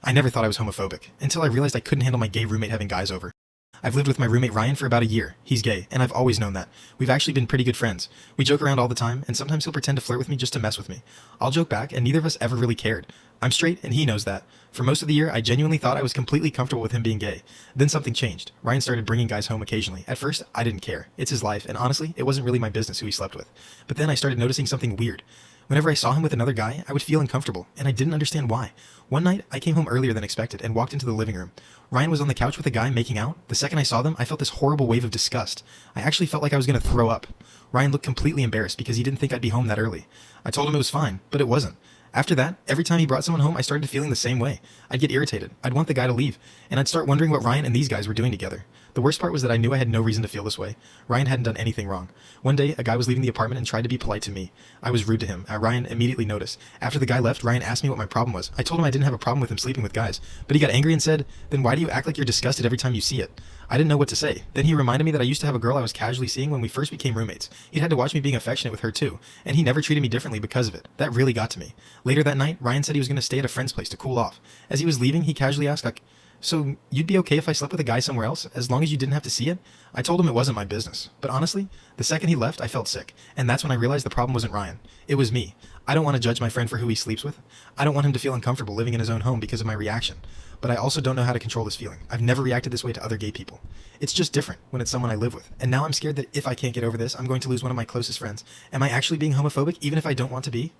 I never thought I was homophobic, until I realized I couldn't handle my gay roommate having guys over. I've lived with my roommate Ryan for about a year. He's gay, and I've always known that. We've actually been pretty good friends. We joke around all the time, and sometimes he'll pretend to flirt with me just to mess with me. I'll joke back, and neither of us ever really cared. I'm straight, and he knows that. For most of the year, I genuinely thought I was completely comfortable with him being gay. Then something changed. Ryan started bringing guys home occasionally. At first, I didn't care. It's his life, and honestly, it wasn't really my business who he slept with. But then I started noticing something weird. Whenever I saw him with another guy, I would feel uncomfortable, and I didn't understand why. One night, I came home earlier than expected and walked into the living room. Ryan was on the couch with a guy making out. The second I saw them, I felt this horrible wave of disgust. I actually felt like I was going to throw up. Ryan looked completely embarrassed because he didn't think I'd be home that early. I told him it was fine, but it wasn't. After that, every time he brought someone home, I started feeling the same way. I'd get irritated. I'd want the guy to leave, and I'd start wondering what Ryan and these guys were doing together. The worst part was that I knew I had no reason to feel this way. Ryan hadn't done anything wrong. One day, a guy was leaving the apartment and tried to be polite to me. I was rude to him. Ryan immediately noticed. After the guy left, Ryan asked me what my problem was. I told him I didn't have a problem with him sleeping with guys, but he got angry and said, "Then why do you act like you're disgusted every time you see it?" I didn't know what to say. Then he reminded me that I used to have a girl I was casually seeing when we first became roommates. He'd had to watch me being affectionate with her too, and he never treated me differently because of it. That really got to me. Later that night, Ryan said he was going to stay at a friend's place to cool off. As he was leaving, he casually asked, "So, you'd be okay if I slept with a guy somewhere else, as long as you didn't have to see it?" I told him it wasn't my business. But honestly, the second he left, I felt sick. And that's when I realized the problem wasn't Ryan. It was me. I don't want to judge my friend for who he sleeps with. I don't want him to feel uncomfortable living in his own home because of my reaction. But I also don't know how to control this feeling. I've never reacted this way to other gay people. It's just different when it's someone I live with. And now I'm scared that if I can't get over this, I'm going to lose one of my closest friends. Am I actually being homophobic, even if I don't want to be?